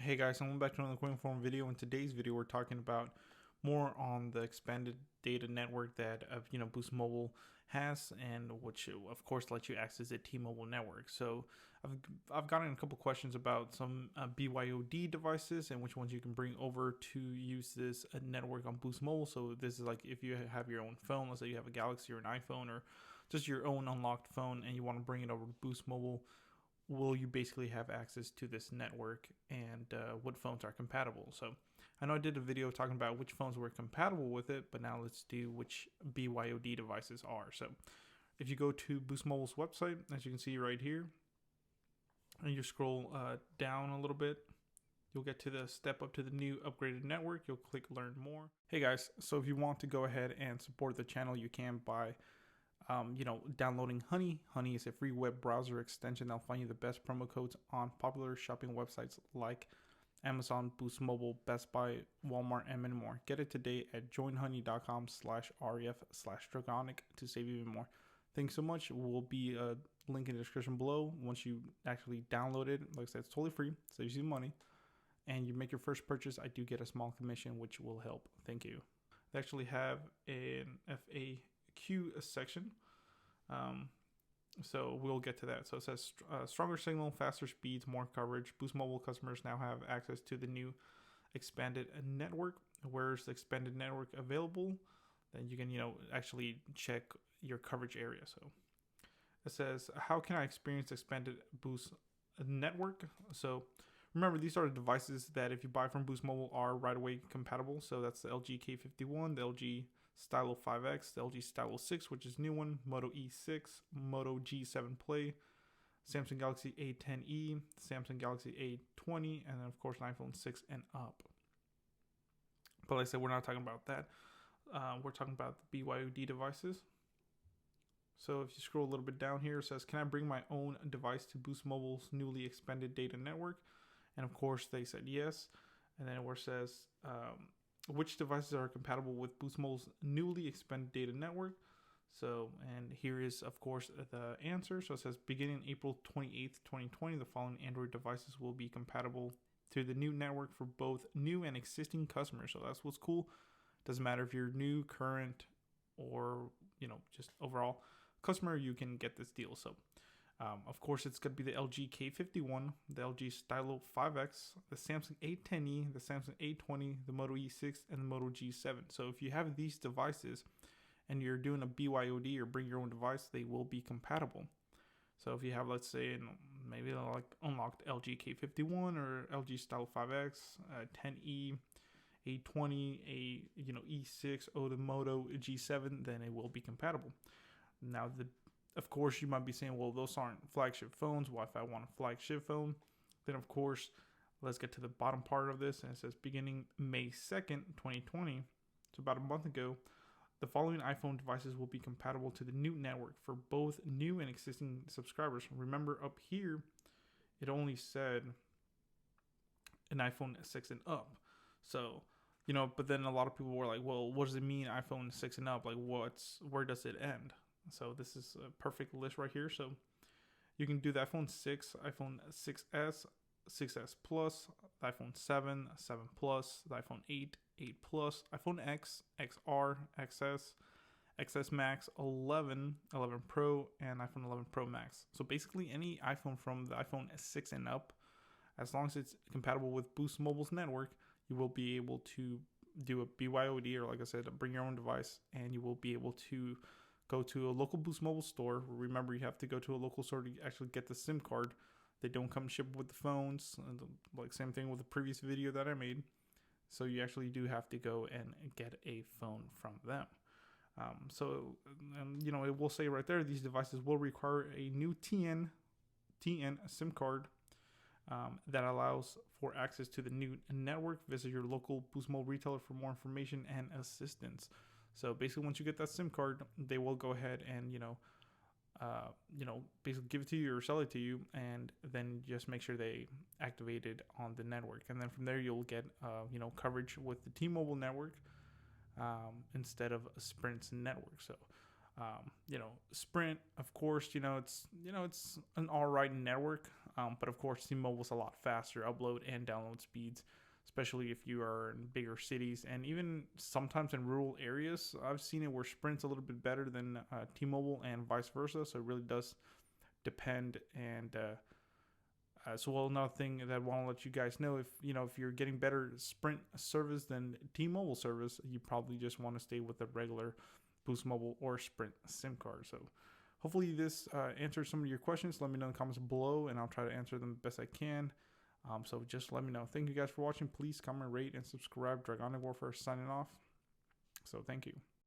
Hey guys, welcome back to another quick inform video. In today's video, we're talking about more on the expanded data network that Boost Mobile has, and which of course lets you access the T-Mobile network. So I've gotten a couple questions about some BYOD devices and which ones you can bring over to use this network on Boost Mobile. So this is like if you have your own phone, let's say you have a Galaxy or an iPhone or just your own unlocked phone, and you want to bring it over to Boost Mobile. Will you basically have access to this network, and what phones are compatible? So I know I did a video talking about which phones were compatible with it, but now let's do which BYOD devices are. So if you go to Boost Mobile's website, as you can see right here, and you scroll down a little bit, you'll get to the step up to the new upgraded network. You'll click learn more. Hey guys, so if you want to go ahead and support the channel, you can by downloading Honey. Honey is a free web browser extension that'll find you the best promo codes on popular shopping websites like Amazon, Boost Mobile, Best Buy, Walmart, and many more. Get it today at joinhoney.com/ref/dragonic to save even more. Thanks so much. Will be a link in the description below. Once you actually download it, like I said, it's totally free, saves you money, and you make your first purchase, I do get a small commission, which will help. Thank you. They actually have an FAQ section, so we'll get to that. So it says stronger signal, faster speeds, more coverage. Boost Mobile customers now have access to the new expanded network. Where's the expanded network available? Then you can actually check your coverage area. So it says, how can I experience expanded Boost network? So remember, these are the devices that if you buy from Boost Mobile are right away compatible. So that's the LG K51, the LG Stylo 5X, the LG Stylo 6, which is new one, Moto E6, Moto G7 Play, Samsung Galaxy A10e, Samsung Galaxy A20, and then of course an iPhone 6 and up. But like I said, we're not talking about that. We're talking about the BYOD devices. So if you scroll a little bit down here, it says, can I bring my own device to Boost Mobile's newly expanded data network? And of course they said yes. And then where it says, which devices are compatible with Boost Mobile's newly expanded data network? So, and here is, of course, the answer. So it says, beginning April 28th, 2020, the following Android devices will be compatible to the new network for both new and existing customers. So that's what's cool. Doesn't matter if you're new, current, or, just overall customer, you can get this deal. So, of course, it's going to be the LG K51, the LG Stylo 5X, the Samsung A10e, the Samsung A20, the Moto E6, and the Moto G7. So if you have these devices and you're doing a BYOD or bring your own device, they will be compatible. So if you have, let's say, maybe like unlocked LG K51 or LG Stylo 5X, 10e, A20, E6, or the Moto G7, then it will be compatible. Now, of course, you might be saying, well, those aren't flagship phones. Why if I want a flagship phone? Then, of course, let's get to the bottom part of this. And it says, beginning May 2nd, 2020, so about a month ago, the following iPhone devices will be compatible to the new network for both new and existing subscribers. Remember, up here, it only said an iPhone 6 and up. So, but then a lot of people were like, well, what does it mean iPhone 6 and up? Like, where does it end? So this is a perfect list right here. So you can do the iPhone 6, iPhone 6s, 6s Plus, the iPhone 7, 7 Plus, the iPhone 8, 8 Plus, iPhone X, XR, XS, XS Max, 11, 11 Pro, and iPhone 11 Pro Max. So basically any iPhone from the iPhone 6 and up, as long as it's compatible with Boost Mobile's network, you will be able to do a BYOD, or like I said, bring your own device, and you will be able to go to a local Boost Mobile store. Remember, you have to go to a local store to actually get the SIM card. They don't come shipped with the phones. Like same thing with the previous video that I made. So you actually do have to go and get a phone from them. It will say right there, these devices will require a new TN SIM card that allows for access to the new network. Visit your local Boost Mobile retailer for more information and assistance. So basically, once you get that SIM card, they will go ahead and basically give it to you or sell it to you, and then just make sure they activate it on the network. And then from there, you'll get coverage with the T-Mobile network instead of Sprint's network. So Sprint, of course, it's an all right network. But of course, T-Mobile's a lot faster upload and download speeds, especially if you are in bigger cities and even sometimes in rural areas. I've seen it where Sprint's a little bit better than T-Mobile and vice versa. So it really does depend. And so well, another thing that I want to let you guys know, if you're getting better Sprint service than T-Mobile service, you probably just want to stay with the regular Boost Mobile or Sprint SIM card. So hopefully this answers some of your questions. Let me know in the comments below, and I'll try to answer them the best I can. So just let me know. Thank you guys for watching. Please comment, rate, and subscribe. Dragonic Warfare signing off. So thank you.